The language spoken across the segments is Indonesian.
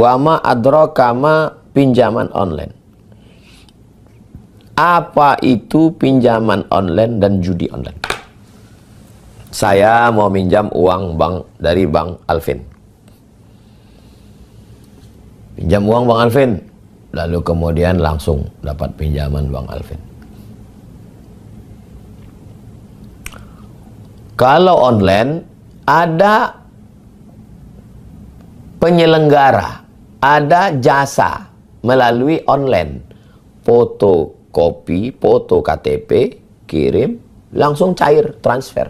Wama adraka ma pinjaman online. Apa itu pinjaman online dan judi online? Saya mau minjam uang dari Bang Alvin. Pinjam uang Bang Alvin, lalu kemudian langsung dapat pinjaman Bang Alvin. Kalau online ada penyelenggara, ada jasa melalui online. Fotokopi, foto KTP, kirim, langsung cair, transfer.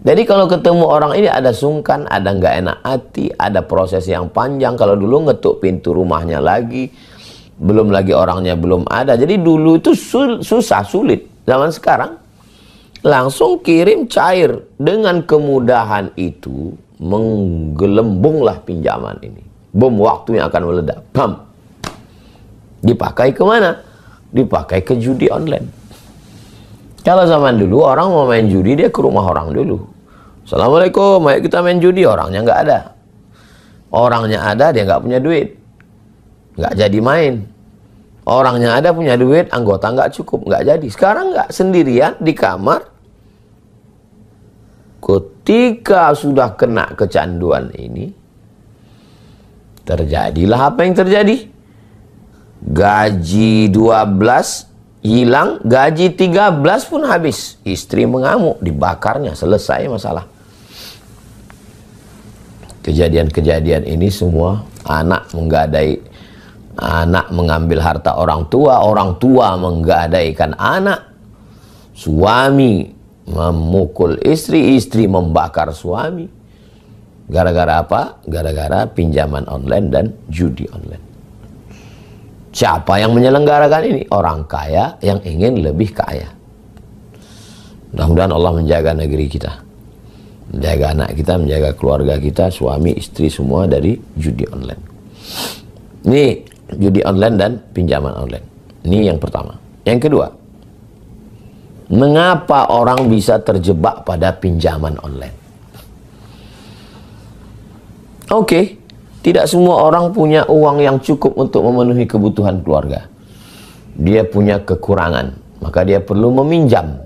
Jadi kalau ketemu orang ini ada sungkan, ada nggak enak hati, ada proses yang panjang. Kalau dulu ngetuk pintu rumahnya lagi, belum lagi orangnya belum ada. Jadi dulu itu susah, sulit. Zaman sekarang langsung kirim, cair. Dengan kemudahan itu menggelembunglah pinjaman ini. Bom waktu yang akan meledak. Bam. Dipakai kemana? Dipakai ke judi online. Kalau zaman dulu orang mau main judi, dia ke rumah orang dulu. Assalamualaikum, ayo kita main judi. Orangnya nggak ada. Orangnya ada, dia nggak punya duit. Nggak jadi main. Orangnya ada, punya duit, anggota nggak cukup, nggak jadi. Sekarang nggak, sendirian di kamar. Ketika sudah kena kecanduan ini, terjadilah apa yang terjadi. Gaji 12 hilang, gaji 13 pun habis. Istri mengamuk, dibakarnya, selesai masalah. Kejadian-kejadian ini semua anak menggadai, anak mengambil harta orang tua menggadaikan anak, suami memukul istri, istri membakar suami. Gara-gara apa? Gara-gara pinjaman online dan judi online. Siapa yang menyelenggarakan ini? Orang kaya yang ingin lebih kaya. Mudah-mudahan Allah menjaga negeri kita, menjaga anak kita, menjaga keluarga kita, suami, istri, semua dari judi online. Ini judi online dan pinjaman online. Ini yang pertama. Yang kedua, mengapa orang bisa terjebak pada pinjaman online? Oke, tidak semua orang punya uang yang cukup untuk memenuhi kebutuhan keluarga. Dia punya kekurangan, maka dia perlu meminjam.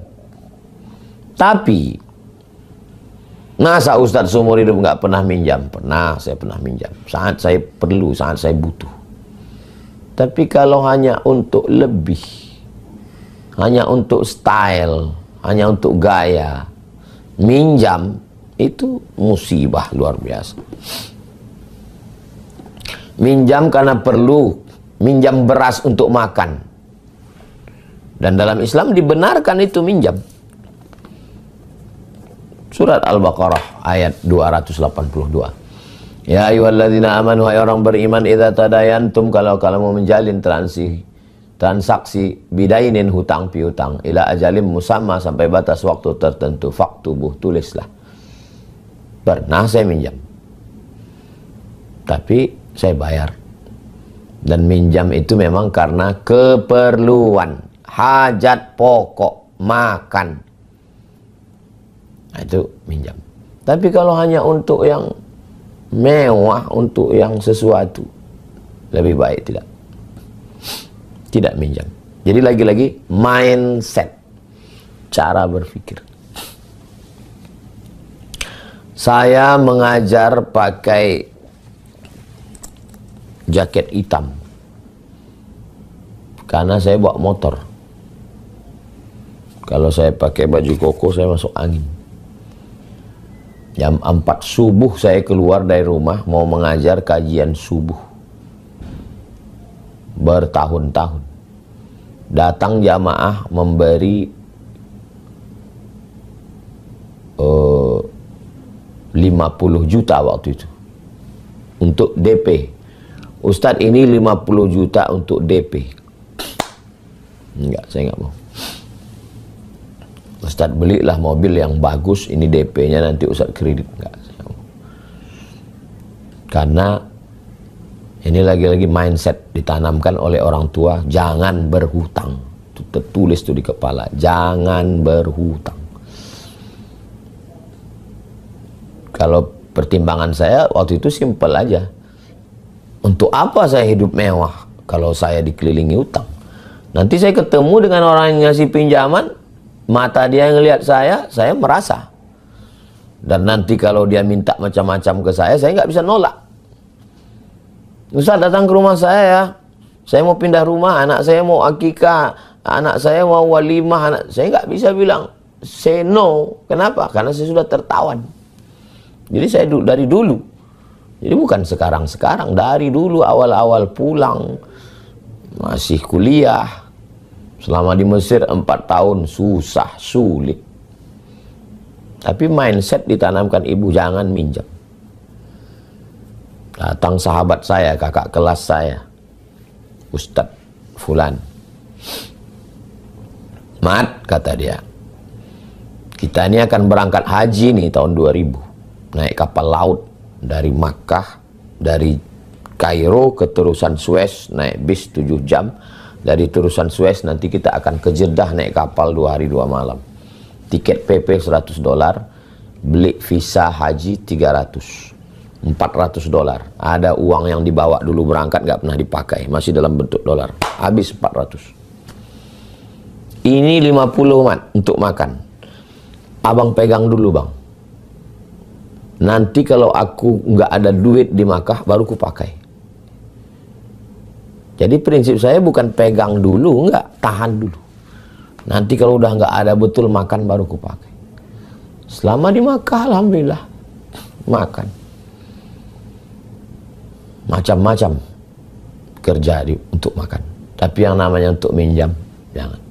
Tapi masa Ustadz seumur hidup nggak pernah minjam? Pernah, saya pernah minjam. Saat saya perlu, saat saya butuh. Tapi kalau hanya untuk lebih, hanya untuk style, hanya untuk gaya, minjam itu musibah luar biasa. Minjam karena perlu, minjam beras untuk makan. Dan dalam Islam dibenarkan itu minjam. Surat Al-Baqarah ayat 282. Ya ayyuhalladzina amanu, hai orang beriman, idza tadayantum, kalau kamu menjalin transaksi bidainin, hutang piutang, ila ajalim musamma, sampai batas waktu tertentu, faktubuh, tulislah. Pernah saya minjam, tapi saya bayar. Dan minjam itu memang karena keperluan, hajat pokok, makan. Nah, itu minjam. Tapi kalau hanya untuk yang mewah, untuk yang sesuatu, lebih baik tidak minjam. Jadi lagi-lagi mindset, cara berpikir. Saya mengajar pakai jaket hitam karena saya bawa motor. Kalau saya pakai baju koko, saya masuk angin. Jam 4 subuh saya keluar dari rumah mau mengajar kajian subuh. Bertahun-tahun. Datang jamaah memberi 50 juta waktu itu untuk DP. Ustadz, ini 50 juta untuk DP. Enggak, saya enggak mau. Ustadz, belilah mobil yang bagus, ini DP-nya nanti Ustadz kredit. Enggak, saya mau. Karena ini lagi-lagi mindset ditanamkan oleh orang tua, jangan berhutang. Tertulis tuh di kepala, jangan berhutang. Kalau pertimbangan saya waktu itu simpel aja. Untuk apa saya hidup mewah kalau saya dikelilingi utang? Nanti saya ketemu dengan orang yang ngasih pinjaman, mata dia ngelihat saya merasa. Dan nanti kalau dia minta macam-macam ke saya nggak bisa nolak. Ustaz datang ke rumah saya mau pindah rumah, anak saya mau akikah, anak saya mau walimah, saya nggak bisa bilang say no. Kenapa? Karena saya sudah tertawan. Jadi saya dari dulu. Jadi bukan sekarang-sekarang, dari dulu awal-awal pulang, masih kuliah, selama di Mesir 4 tahun, susah, sulit. Tapi mindset ditanamkan ibu, jangan minjam. Datang sahabat saya, kakak kelas saya, Ustadz Fulan. Mat, kata dia, kita ini akan berangkat haji nih tahun 2000, naik kapal laut dari Makkah, dari Kairo ke terusan Suez, naik bis 7 jam. Dari terusan Suez nanti kita akan ke Jeddah naik kapal 2 hari 2 malam. Tiket PP $100, beli visa haji 300, $400. Ada uang yang dibawa dulu berangkat nggak pernah dipakai, masih dalam bentuk dolar, habis 400. Ini 50 Mat untuk makan. Abang pegang dulu bang. Nanti kalau aku nggak ada duit di Makkah, baru ku pakai. Jadi prinsip saya bukan pegang dulu, nggak, tahan dulu. Nanti kalau udah nggak ada betul makan, baru ku pakai. Selama di Makkah, alhamdulillah, makan. Macam-macam kerja untuk makan. Tapi yang namanya untuk minjam, jangan.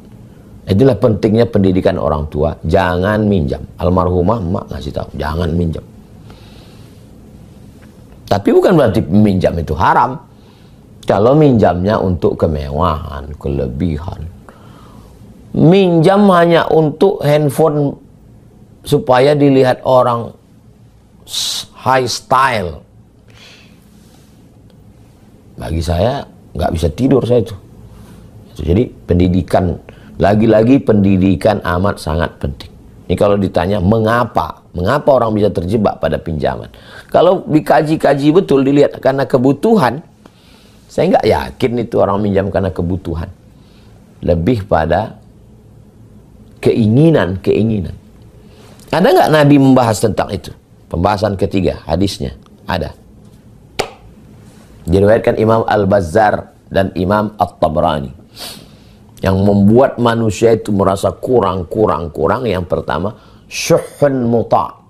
Itulah pentingnya pendidikan orang tua, jangan minjam. Almarhumah emak ngasih tahu, jangan minjam. Tapi bukan berarti minjam itu haram. Kalau minjamnya untuk kemewahan, kelebihan. Minjam hanya untuk handphone supaya dilihat orang high style. Bagi saya nggak bisa tidur saya itu. Jadi pendidikan, lagi-lagi pendidikan amat sangat penting. Ini kalau ditanya mengapa orang bisa terjebak pada pinjaman. Kalau dikaji-kaji betul, dilihat karena kebutuhan, saya nggak yakin itu orang minjam karena kebutuhan. Lebih pada keinginan. Ada nggak Nabi membahas tentang itu? Pembahasan ketiga, hadisnya ada. Diriwayatkan Imam Al-Bazzar dan Imam At-Tabrani. Yang membuat manusia itu merasa kurang. Yang pertama, syuhun muta'.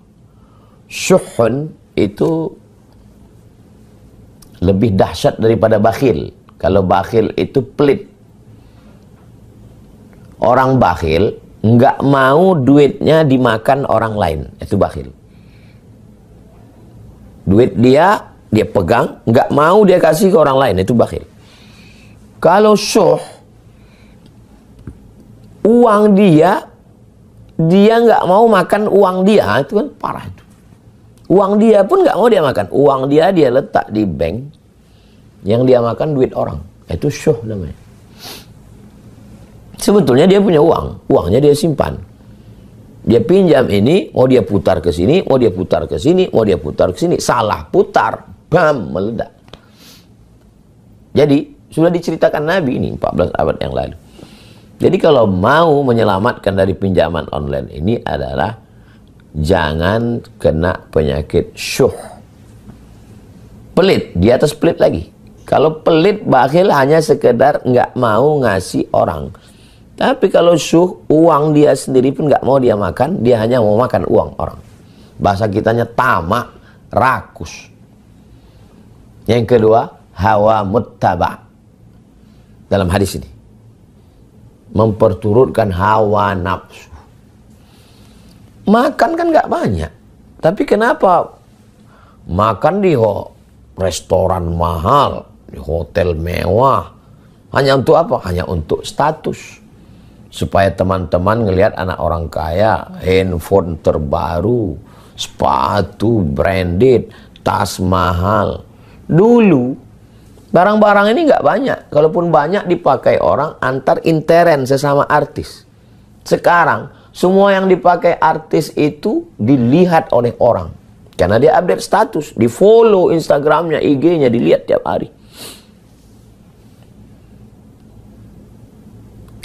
Syuhun itu lebih dahsyat daripada bakhil. Kalau bakhil itu pelit. Orang bakhil nggak mau duitnya dimakan orang lain, itu bakhil. Duit dia pegang, nggak mau dia kasih ke orang lain, itu bakhil. Kalau syuh, uang dia nggak mau makan uang dia, itu kan parah itu. Uang dia pun nggak mau dia makan, uang dia letak di bank, yang dia makan duit orang, itu syuh namanya. Sebetulnya dia punya uang, uangnya dia simpan. Dia pinjam ini, mau dia putar ke sini, mau dia putar ke sini, mau dia putar ke sini, salah putar, bam, meledak. Jadi sudah diceritakan Nabi ini 14 abad yang lalu. Jadi kalau mau menyelamatkan dari pinjaman online ini adalah jangan kena penyakit syuh. Pelit, di atas pelit lagi. Kalau pelit, bakhil hanya sekedar nggak mau ngasih orang. Tapi kalau syuh, uang dia sendiri pun nggak mau dia makan, dia hanya mau makan uang orang. Bahasa kitanya tamak, rakus. Yang kedua, hawa muttaba. Dalam hadis ini, memperturutkan hawa nafsu. Makan kan nggak banyak, tapi kenapa makan di restoran mahal, di hotel mewah? Hanya untuk apa? Hanya untuk status. Supaya teman-teman ngelihat anak orang kaya, handphone terbaru, sepatu branded, tas mahal. Dulu barang-barang ini nggak banyak, kalaupun banyak dipakai orang antar intern sesama artis. Sekarang semua yang dipakai artis itu dilihat oleh orang, Karena dia update status, di follow Instagramnya, IG-nya, dilihat tiap hari.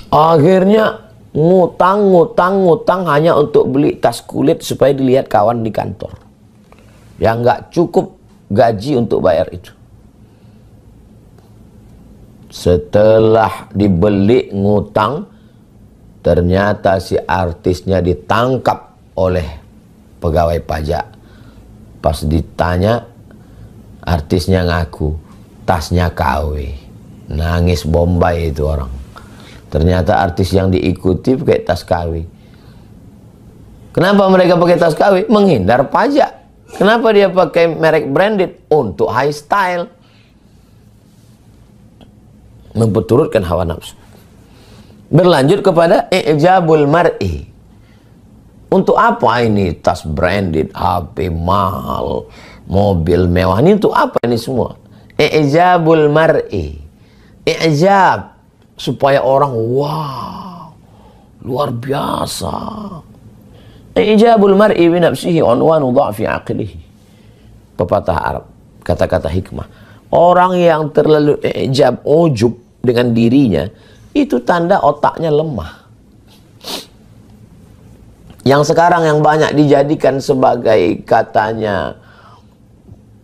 Akhirnya ngutang hanya untuk beli tas kulit supaya dilihat kawan di kantor. Yang nggak cukup gaji untuk bayar itu. Setelah dibeli ngutang, ternyata si artisnya ditangkap oleh pegawai pajak. Pas ditanya, artisnya ngaku tasnya KW. Nangis Bombay itu orang. Ternyata artis yang diikuti pakai tas KW. Kenapa mereka pakai tas KW? Menghindar pajak. Kenapa dia pakai merek branded? Untuk high style. Memperturutkan hawa nafsu. Berlanjut kepada i'jabul mar'i. Untuk apa ini tas branded, HP mahal, mobil mewah? Ini untuk apa ini semua? I'jabul mar'i. I'jab. Supaya orang, wow, luar biasa. I'jabul mar'i bi nafsihi unwanu dha'fi aqlihi. Pepatah Arab, kata-kata hikmah. Orang yang terlalu i'jab, ujub dengan dirinya, itu tanda otaknya lemah. Yang sekarang yang banyak dijadikan sebagai katanya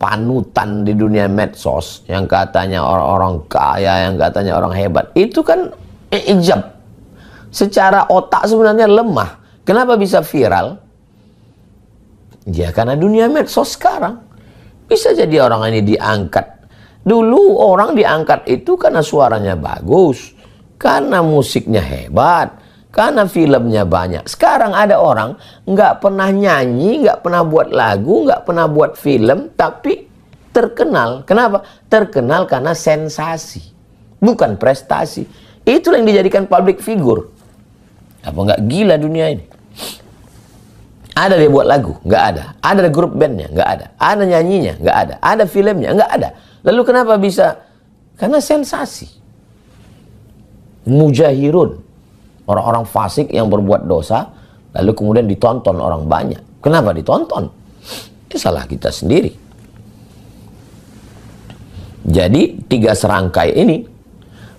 panutan di dunia medsos, yang katanya orang-orang kaya, yang katanya orang hebat, itu kan ijab. Secara otak sebenarnya lemah. Kenapa bisa viral? Ya karena dunia medsos sekarang. Bisa jadi orang ini diangkat. Dulu orang diangkat itu karena suaranya bagus, karena musiknya hebat, karena filmnya banyak. Sekarang ada orang nggak pernah nyanyi, nggak pernah buat lagu, nggak pernah buat film, tapi terkenal. Kenapa? Terkenal karena sensasi, bukan prestasi. Itulah yang dijadikan public figure. Apa nggak gila dunia ini? Ada dia buat lagu? Nggak ada. Ada grup bandnya? Nggak ada. Ada nyanyinya? Nggak ada. Ada filmnya? Nggak ada. Lalu kenapa bisa? Karena sensasi. Mujahirun. Orang-orang fasik yang berbuat dosa, lalu kemudian ditonton orang banyak. Kenapa ditonton? Ya salah kita sendiri. Jadi 3 serangkai ini,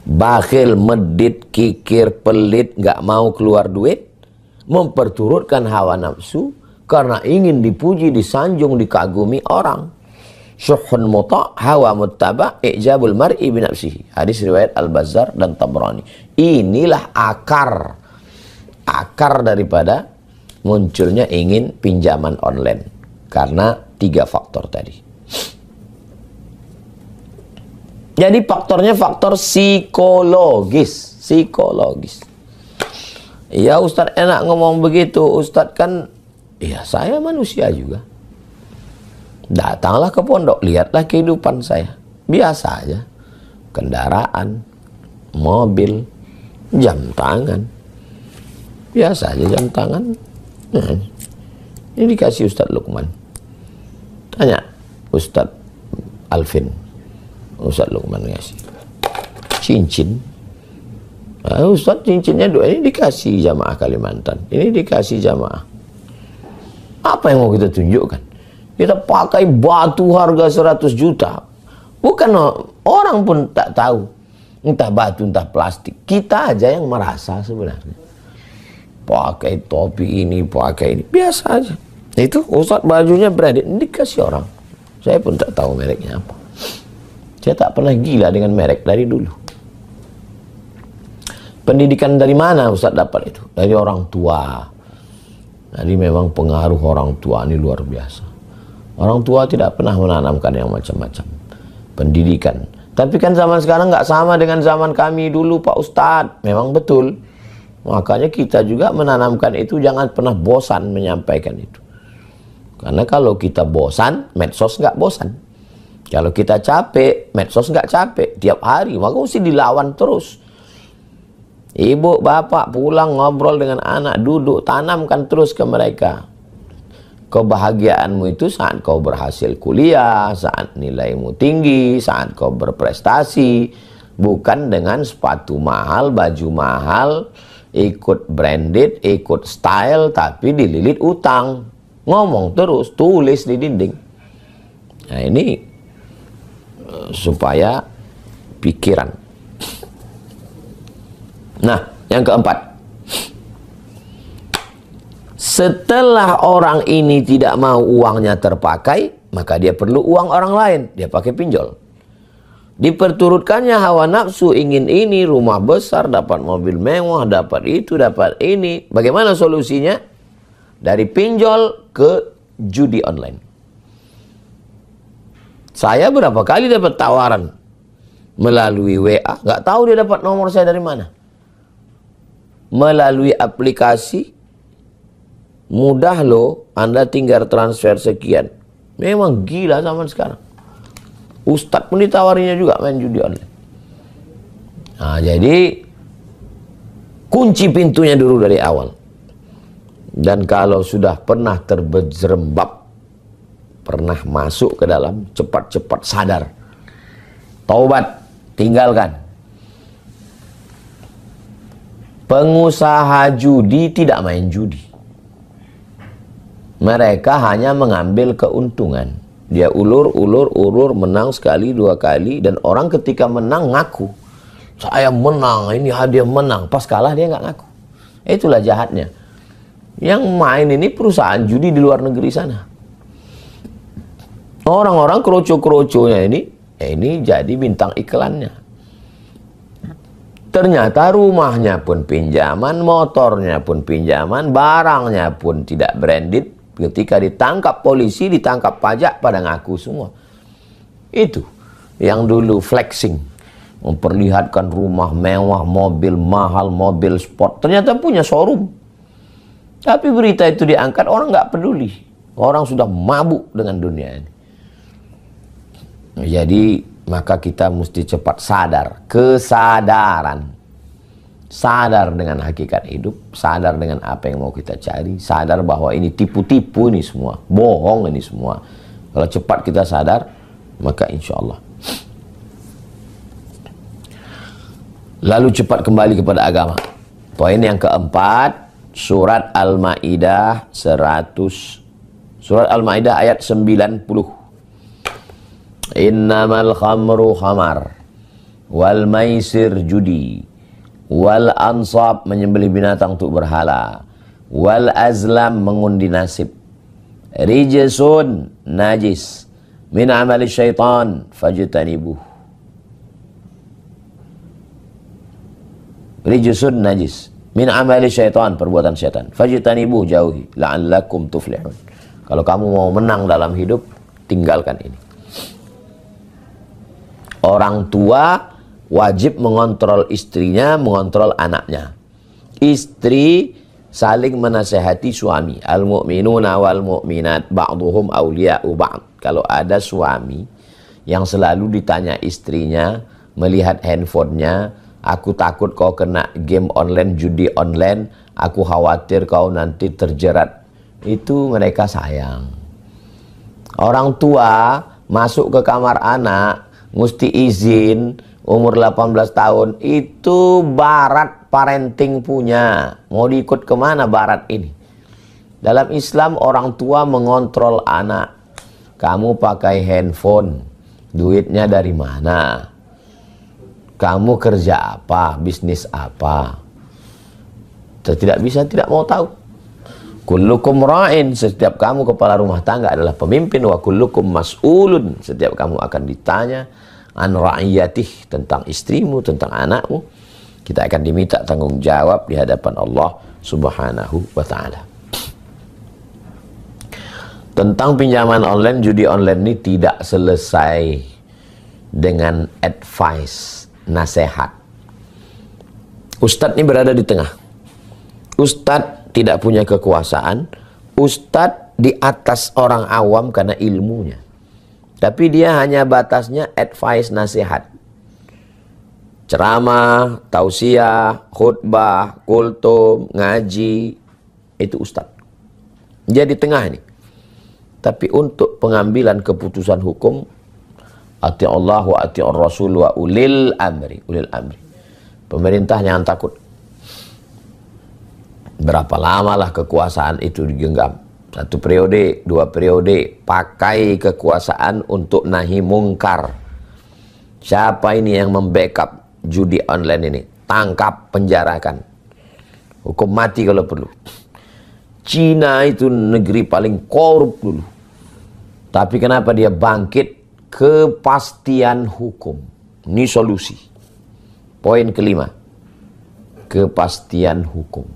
bakhil, medit, kikir, pelit, nggak mau keluar duit, memperturutkan hawa nafsu karena ingin dipuji, disanjung, dikagumi orang. Syuhun muta' hawa muttaba' i'jabul mar'i binafsihi. Hadis riwayat Al-Bazzar dan Tabrani. Inilah akar daripada munculnya ingin pinjaman online. Karena 3 faktor tadi. Jadi faktornya faktor psikologis. Ya Ustadz enak ngomong begitu. Ustadz kan, ya saya manusia juga. Datanglah ke pondok, lihatlah kehidupan saya. Biasa aja. Kendaraan, mobil, jam tangan. Biasa aja jam tangan. Nah, ini dikasih Ustadz Lukman. Tanya Ustadz Alvin. Ustadz Lukman ngasih. Cincin. Nah, Ustadz cincinnya 2 ini dikasih jamaah Kalimantan. Ini dikasih jamaah. Apa yang mau kita tunjukkan? Kita pakai batu harga 100 juta. Bukan orang pun tak tahu. Entah batu, entah plastik. Kita aja yang merasa sebenarnya. Pakai topi ini, pakai ini. Biasa aja. Itu Ustadz bajunya branded. Dikasih orang. Saya pun tak tahu mereknya apa. Saya tak pernah gila dengan merek dari dulu. Pendidikan dari mana Ustadz dapat itu? Dari orang tua. Jadi memang pengaruh orang tua ini luar biasa. Orang tua tidak pernah menanamkan yang macam-macam. Pendidikan. Tapi kan zaman sekarang nggak sama dengan zaman kami dulu Pak Ustadz. Memang betul. Makanya kita juga menanamkan itu, jangan pernah bosan menyampaikan itu. Karena kalau kita bosan, medsos nggak bosan. Kalau kita capek, medsos nggak capek. Tiap hari, maka mesti dilawan terus. Ibu, bapak pulang ngobrol dengan anak, duduk, tanamkan terus ke mereka. Kebahagiaanmu itu saat kau berhasil kuliah, saat nilaimu tinggi, saat kau berprestasi. Bukan dengan sepatu mahal, baju mahal, ikut branded, ikut style, tapi dililit utang. ngomong terus, tulis di dinding. Nah ini supaya pikiran. Nah, yang keempat, setelah orang ini tidak mau uangnya terpakai, maka dia perlu uang orang lain, dia pakai pinjol. Diperturutkannya hawa nafsu, ingin ini, rumah besar, dapat mobil mewah, dapat itu, dapat ini. Bagaimana solusinya? Dari pinjol ke judi online. Saya berapa kali dapat tawaran melalui WA, nggak tahu dia dapat nomor saya dari mana. Melalui aplikasi, mudah loh, Anda tinggal transfer sekian. Memang gila zaman sekarang. Ustadz pun ditawarinya juga main judi online. Nah, jadi kunci pintunya dulu dari awal. Dan kalau sudah pernah terjerembab, pernah masuk ke dalam, cepat-cepat sadar. Taubat, tinggalkan. Pengusaha judi tidak main judi. Mereka hanya mengambil keuntungan. Dia ulur, menang sekali, 2 kali. Dan orang ketika menang ngaku. Saya menang, ini hadiah menang. Pas kalah dia nggak ngaku. Itulah jahatnya. Yang main ini perusahaan judi di luar negeri sana. Orang-orang kroco-kroconya ini jadi bintang iklannya. Ternyata rumahnya pun pinjaman, motornya pun pinjaman, barangnya pun tidak branded. Ketika ditangkap polisi, ditangkap pajak, pada ngaku semua. Itu yang dulu flexing, memperlihatkan rumah mewah, mobil mahal, mobil sport. Ternyata punya showroom. Tapi berita itu diangkat, orang nggak peduli. Orang sudah mabuk dengan dunia ini. Jadi maka kita mesti cepat sadar, kesadaran. Sadar dengan hakikat hidup, sadar dengan apa yang mau kita cari, sadar bahwa ini tipu-tipu ini semua, bohong ini semua. Kalau cepat kita sadar, maka insya Allah. Lalu cepat kembali kepada agama. Poin yang keempat, surat Al-Maidah 100. Surat Al-Maidah ayat 90. Innamal khamru khamar wal maisir judi wal ansab menyembelih binatang untuk berhala, wal azlam mengundi nasib, rijsun najis min amali syaitan fajtanibuh. Rijsun najis min amali syaitan, perbuatan syaitan, fajtanibuh, jauhi, la'allakum tuflihun. Kalau kamu mau menang dalam hidup, tinggalkan ini. Orang tua wajib mengontrol istrinya, mengontrol anaknya. Istri saling menasehati suami. Al-mu'minuna wal mu'minat ba'duhum awliya'u ba'd. Kalau ada suami yang selalu ditanya istrinya, melihat handphonenya, aku takut kau kena game online, judi online, aku khawatir kau nanti terjerat. Itu mereka sayang. Orang tua masuk ke kamar anak, mesti izin. Umur 18 tahun, itu barat parenting punya. Mau diikut kemana barat ini? Dalam Islam orang tua mengontrol anak. Kamu pakai handphone, duitnya dari mana? Kamu kerja apa? Bisnis apa? Tidak bisa, tidak mau tahu. Kullukum ra'in, setiap kamu kepala rumah tangga adalah pemimpin. Wa kullukum mas'ulun, setiap kamu akan ditanya an ra'iyatih, tentang istrimu, tentang anakmu. Kita akan diminta tanggung jawab di hadapan Allah Subhanahu wa ta'ala. Tentang pinjaman online, judi online ini tidak selesai dengan advice, nasihat. Ustadz ini berada di tengah. Ustadz tidak punya kekuasaan. Ustadz di atas orang awam karena ilmunya. Tapi dia hanya batasnya advice, nasihat. Ceramah, tausiah, khutbah, kultum, ngaji. Itu ustadz. Dia di tengah ini. Tapi untuk pengambilan keputusan hukum, ati Allah wa ati Rasul wa ulil amri. Ulil amri. Pemerintah jangan takut. Berapa lamalah kekuasaan itu digenggam. 1 periode, 2 periode, pakai kekuasaan untuk nahi mungkar. Siapa ini yang membackup judi online ini? Tangkap, penjarakan. Hukum mati kalau perlu. Cina itu negeri paling korup dulu. Tapi kenapa dia bangkit? Kepastian hukum. Ini solusi. Poin kelima. Kepastian hukum.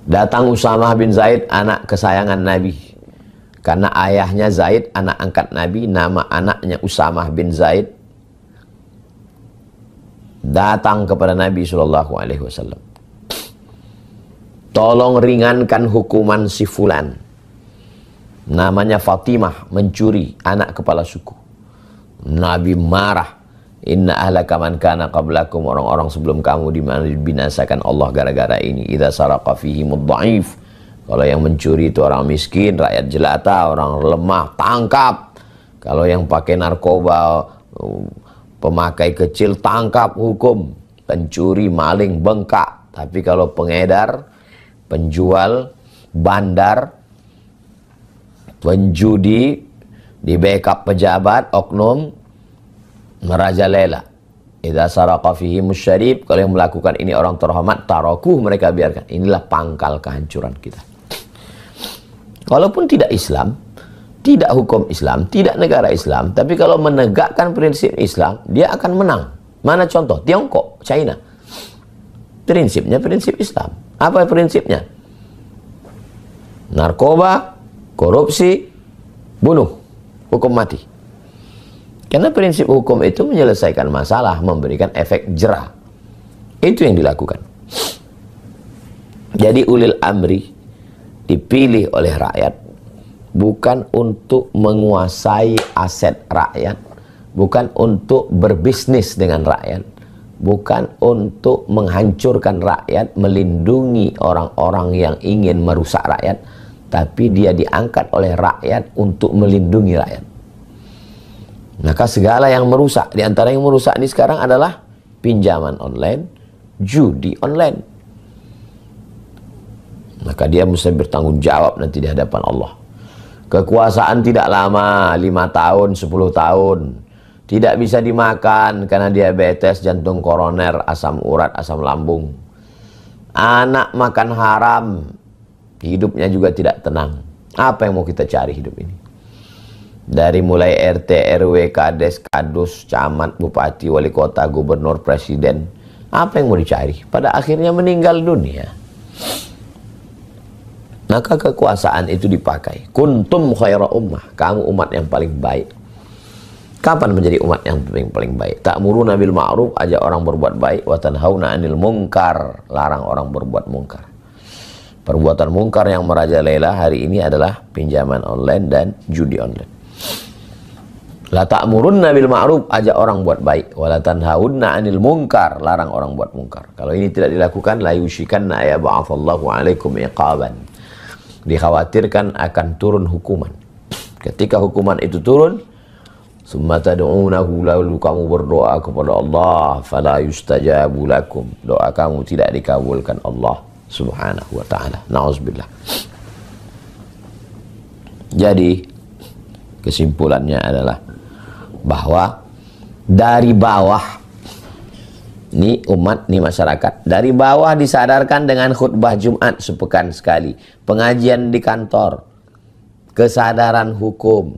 Datang Usamah bin Zaid, anak kesayangan Nabi. Karena ayahnya Zaid, anak angkat Nabi, nama anaknya Usamah bin Zaid. Datang kepada Nabi SAW. Tolong ringankan hukuman si fulan. Namanya Fatimah, mencuri, anak kepala suku. Nabi marah. Inna ahlaka man kana qablakum, orang-orang sebelum kamu dibinasakan Allah gara-gara ini. Idza saraqa fihimud dha'if, kalau yang mencuri itu orang miskin, rakyat jelata, orang lemah, tangkap. Kalau yang pakai narkoba, pemakai kecil, tangkap, hukum. Pencuri, maling, bengkak. Tapi kalau pengedar, penjual, bandar, penjudi, di backup pejabat, oknum, merajalela. Idza saraqa fihi musyarib, kalau yang melakukan ini orang terhormat, tarakuh, mereka biarkan. Inilah pangkal kehancuran kita. Walaupun tidak Islam, tidak hukum Islam, tidak negara Islam, tapi kalau menegakkan prinsip Islam, dia akan menang. Mana contoh? Tiongkok, China. Prinsipnya prinsip Islam. Apa prinsipnya? Narkoba, korupsi, bunuh, hukum mati. Karena prinsip hukum itu menyelesaikan masalah, memberikan efek jerah. Itu yang dilakukan. Jadi ulil amri dipilih oleh rakyat bukan untuk menguasai aset rakyat, bukan untuk berbisnis dengan rakyat, bukan untuk menghancurkan rakyat, melindungi orang-orang yang ingin merusak rakyat, tapi dia diangkat oleh rakyat untuk melindungi rakyat. Maka segala yang merusak, di antara yang merusak ini sekarang adalah pinjaman online, judi online. Maka dia mesti bertanggung jawab nanti di hadapan Allah. Kekuasaan tidak lama, 5 tahun, 10 tahun. Tidak bisa dimakan karena diabetes, jantung koroner, asam urat, asam lambung. Anak makan haram, hidupnya juga tidak tenang. Apa yang mau kita cari hidup ini? Dari mulai RT, RW, Kades, Kadus, Camat, Bupati, Wali Kota, Gubernur, Presiden. Apa yang mau dicari? Pada akhirnya meninggal dunia. Maka kekuasaan itu dipakai. Kuntum khaira ummah. Kamu umat yang paling baik. Kapan menjadi umat yang paling baik? Ta'muruna bil ma'ruf, ajak orang berbuat baik. Wa tanhauna 'anil munkar, larang orang berbuat mungkar. Perbuatan mungkar yang merajalela hari ini adalah pinjaman online dan judi online. La ta'murunna bil ma'ruf, ajak orang buat baik. Wa la tanhauna 'anil munkar, larang orang buat mungkar. Kalau ini tidak dilakukan, la yushikanna ya ba'athallahu 'alaikum iqaban. Dikhawatirkan akan turun hukuman. Ketika hukuman itu turun, summa tad'unahu, lalu kamu berdoa kepada Allah, fala yustajabu lakum, doa kamu tidak dikabulkan Allah Subhanahu wa ta'ala. Na'udzubillah. Jadi kesimpulannya adalah bahwa dari bawah, ini umat, ini masyarakat, dari bawah disadarkan dengan khutbah Jumat sepekan sekali, pengajian di kantor, kesadaran hukum,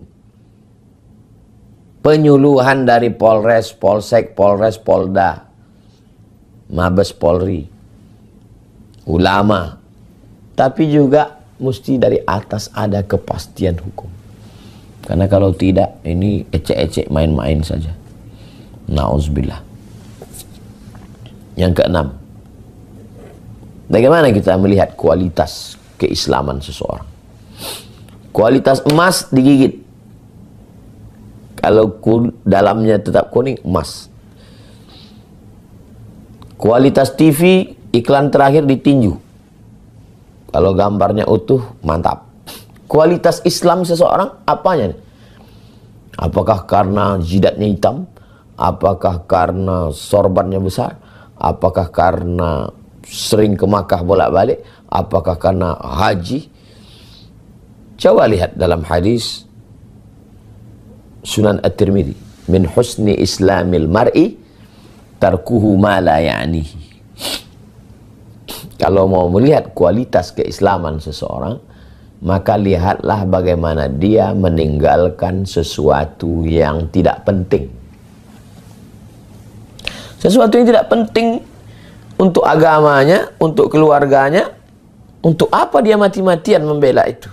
penyuluhan dari Polres, Polsek, Polres, Polda, Mabes Polri, ulama, tapi juga mesti dari atas ada kepastian hukum. Karena kalau tidak, ini ecek-ecek, main-main saja. Na'udzubillah. Yang keenam, bagaimana kita melihat kualitas keislaman seseorang? Kualitas emas digigit. Kalau dalamnya tetap kuning, emas. Kualitas TV, iklan terakhir ditinju. Kalau gambarnya utuh, mantap. Kualitas Islam seseorang, apanya? Apakah karena jidatnya hitam? Apakah karena sorbannya besar? Apakah karena sering ke Makkah bolak-balik? Apakah karena haji? Coba lihat dalam hadis Sunan At-Tirmidzi, min husni islamil mar'i tarkuhu ma la ya'nihi. Kalau mau melihat kualitas keislaman seseorang, maka lihatlah bagaimana dia meninggalkan sesuatu yang tidak penting. Sesuatu yang tidak penting untuk agamanya, untuk keluarganya. Untuk apa dia mati-matian membela itu?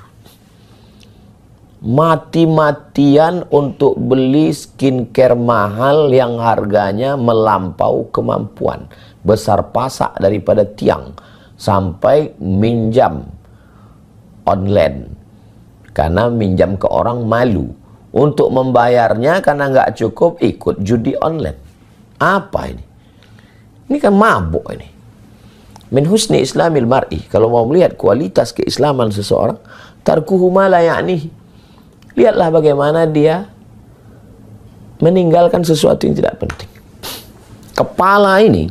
Mati-matian untuk beli skincare mahal yang harganya melampau kemampuan. Besar pasak daripada tiang. Sampai minjam online. Karena minjam ke orang malu. Untuk membayarnya karena nggak cukup ikut judi online. Apa ini? Ini kan mabuk ini. Min husni islamil mar'i. Kalau mau melihat kualitas keislaman seseorang, tarkuhu ma la ya'nihi. Lihatlah bagaimana dia meninggalkan sesuatu yang tidak penting. Kepala ini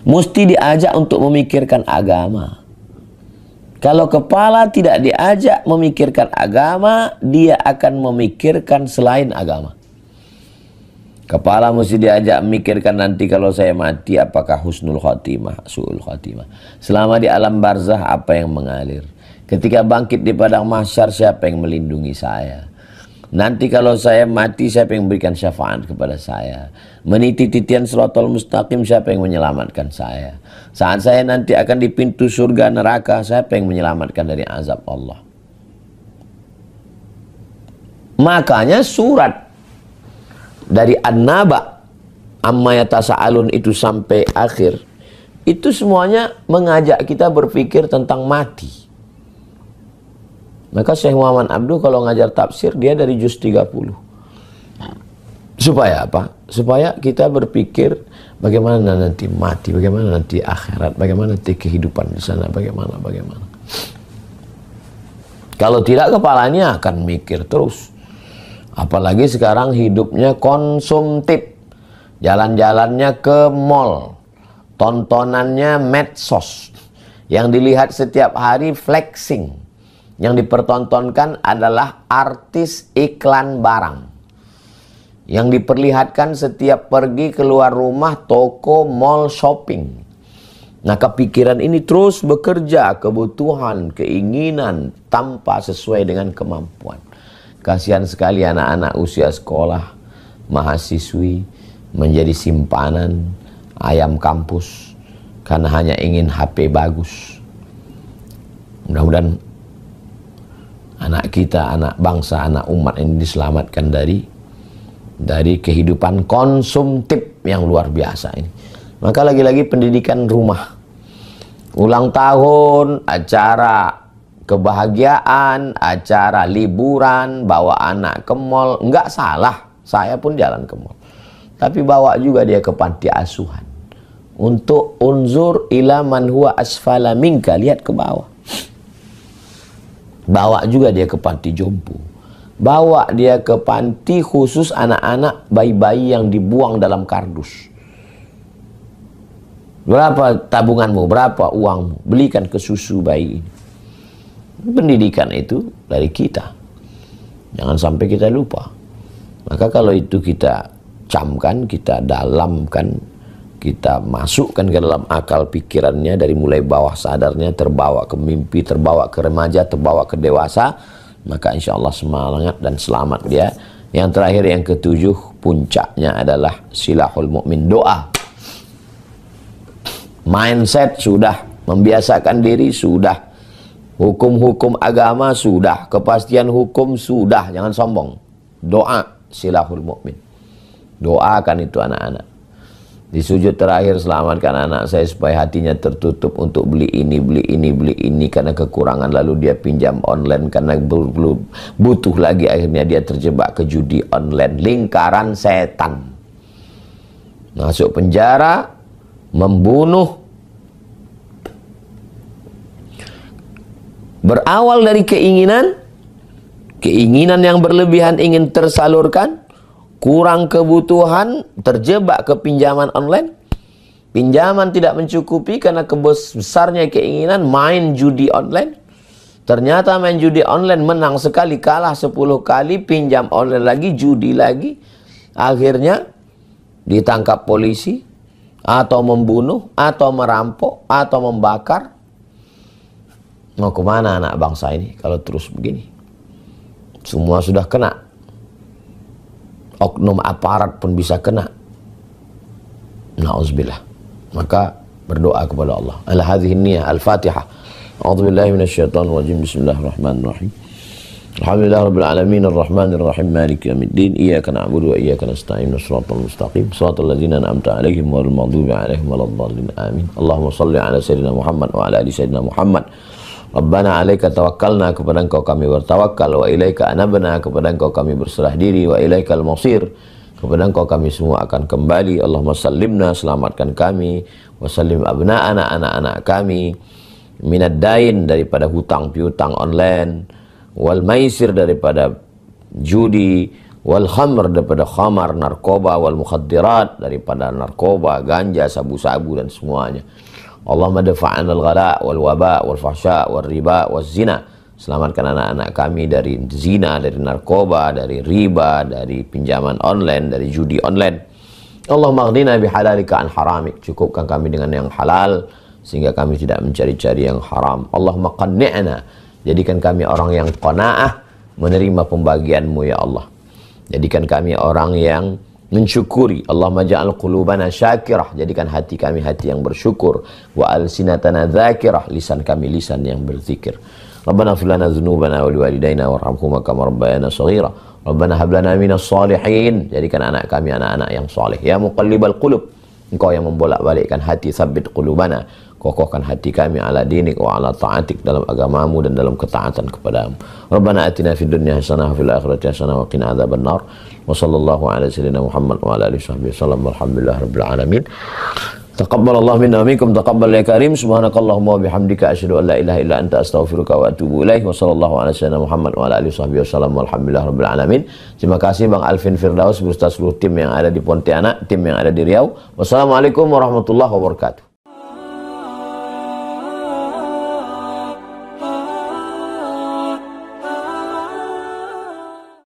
mesti diajak untuk memikirkan agama. Kalau kepala tidak diajak memikirkan agama, dia akan memikirkan selain agama. Kepala mesti diajak memikirkan nanti kalau saya mati apakah husnul khotimah, su'ul khotimah. Selama di alam barzah apa yang mengalir. Ketika bangkit di padang mahsyar siapa yang melindungi saya. Nanti kalau saya mati siapa yang memberikan syafaat kepada saya. Meniti titian siratal mustaqim siapa yang menyelamatkan saya. Saat saya nanti akan di pintu surga neraka siapa yang menyelamatkan dari azab Allah. Makanya surat dari An-Naba amma yatasa'alun itu sampai akhir itu semuanya mengajak kita berpikir tentang mati. Maka Syekh Muhammad Abduh kalau ngajar tafsir dia dari juz 30. Supaya apa? Supaya kita berpikir bagaimana nanti mati, bagaimana nanti akhirat, bagaimana nanti kehidupan di sana, bagaimana. Kalau tidak kepalanya akan mikir terus. Apalagi sekarang hidupnya konsumtif. Jalan-jalannya ke mall. Tontonannya medsos. Yang dilihat setiap hari flexing. Yang dipertontonkan adalah artis iklan barang. Yang diperlihatkan setiap pergi keluar rumah, toko, mall, shopping. Nah kepikiran ini terus bekerja, kebutuhan, keinginan tanpa sesuai dengan kemampuan. Kasihan sekali anak-anak usia sekolah, mahasiswi menjadi simpanan ayam kampus karena hanya ingin HP bagus. Mudah-mudahan anak kita, anak bangsa, anak umat ini diselamatkan dari kehidupan konsumtif yang luar biasa ini. Maka lagi-lagi pendidikan rumah. Ulang tahun, acara kebahagiaan, acara liburan, bawa anak ke mall, enggak salah. Saya pun jalan ke mall. Tapi bawa juga dia ke panti asuhan. Untuk unzur ila man huwa asfala minka, lihat ke bawah. Bawa juga dia ke panti jompo. Bawa dia ke panti khusus anak-anak bayi-bayi yang dibuang dalam kardus. Berapa tabunganmu? Berapa uangmu? Belikan ke susu bayi ini. Pendidikan itu dari kita. Jangan sampai kita lupa. Maka kalau itu kita camkan, kita dalamkan, kita masukkan ke dalam akal pikirannya dari mulai bawah sadarnya, terbawa ke mimpi, terbawa ke remaja, terbawa ke dewasa, maka insya Allah semangat dan selamat dia. Yang terakhir, yang ketujuh, puncaknya adalah silahul mukmin, doa. Mindset sudah, membiasakan diri sudah, hukum-hukum agama sudah, kepastian hukum sudah, jangan sombong. Doa silahul mukmin. Doakan itu anak-anak. Di sujud terakhir, selamatkan anak saya supaya hatinya tertutup untuk beli ini, beli ini, beli ini karena kekurangan, lalu dia pinjam online karena belum butuh lagi, akhirnya dia terjebak ke judi online, lingkaran setan. Masuk penjara, membunuh. Berawal dari keinginan yang berlebihan ingin tersalurkan, kurang kebutuhan, terjebak ke pinjaman online, Pinjaman tidak mencukupi karena besarnya keinginan main judi online. Ternyata main judi online menang sekali, kalah 10 kali, pinjam online lagi, judi lagi. Akhirnya ditangkap polisi, atau membunuh, atau merampok, atau membakar. Mau kemana anak bangsa ini kalau terus begini? Semua sudah kena. Oknum aparat pun bisa kena. Na'udzubillah. Maka berdoa kepada Allah. Al-hadhihi niyah, Al-Fatihah. A'udzubillahi minasyaitonir rajim. Bismillahirrahmanirrahim. Alhamdulillah rabbil alamin arrahmanir rahim maliki yaumiddin iyyaka na'budu wa iyyaka nasta'in shiratal mustaqim shiratal ladzina an'amta 'alaihim ghairil maghdubi 'alaihim waladdallin amin. Allahumma shalli 'ala sayyidina Muhammad wa 'ala ali sayyidina Muhammad. Rabbana 'alaika tawakkalna, kepada Engkau kami bertawakal, wa ilaika anabna, kepada Engkau kami berserah diri, wa ilaikal masir, kepada Engkau kami semua akan kembali. Allahumma sallimna, selamatkan kami, wa sallim abna'ana, anak-anak kami, minad dain, daripada hutang piutang online, wal maisir, daripada judi, wal khamr, daripada khamar, narkoba, wal mukhaddirat, daripada narkoba, ganja, sabu-sabu dan semuanya. Allahumma dafa'an al-ghala wal waba wal fahsya wal riba wal zina, selamatkan anak-anak kami dari zina, dari narkoba, dari riba, dari pinjaman online, dari judi online. Allahumma aghnina bihalalika an haramik, cukupkan kami dengan yang halal sehingga kami tidak mencari-cari yang haram. Allahumma qanni'na, jadikan kami orang yang qanaah, menerima pembagianmu ya Allah. Jadikan kami orang yang mensyukuri. Allahumma ja'al qulubana syakirah, jadikan hati kami hati yang bersyukur. Wa alsinatana dzakirah, lisan kami lisan yang berzikir. Rabbana ighfir lana dzunubana wa liwalidayna warhamhuma kama rabbayana shaghira. Rabbana hab lana minas shalihin, jadikan anak kami anak-anak yang saleh. Ya muqallibal qulub, Engkau yang membolak-balikkan hati, tsabbit qulubana, kokohkan hati kami ala dinik wa ala ta'atik, dalam agamamu dan dalam ketaatan kepadamu. Rabbana atina fid dunya hasanah wa fil akhirati hasanah wa qina adzabannar. Wa sallallahu ala sayyidina Muhammad wa ala alihi wasallam. Walhamdulillah rabbil alamin. Taqabbalallahu minna wa minkum, taqabbal ya karim. Subhanakallahumma wa bihamdika asyhadu an la ilaha illa anta astaghfiruka wa atubu ilaik. Wa sallallahu ala sayyidina Muhammad wa ala alihi wasallam. Walhamdulillah rabbil alamin. Terima kasih Bang Alvin Firdaus beserta seluruh tim yang ada di Pontianak, tim yang ada di Riau. Wassalamualaikum warahmatullahi wabarakatuh.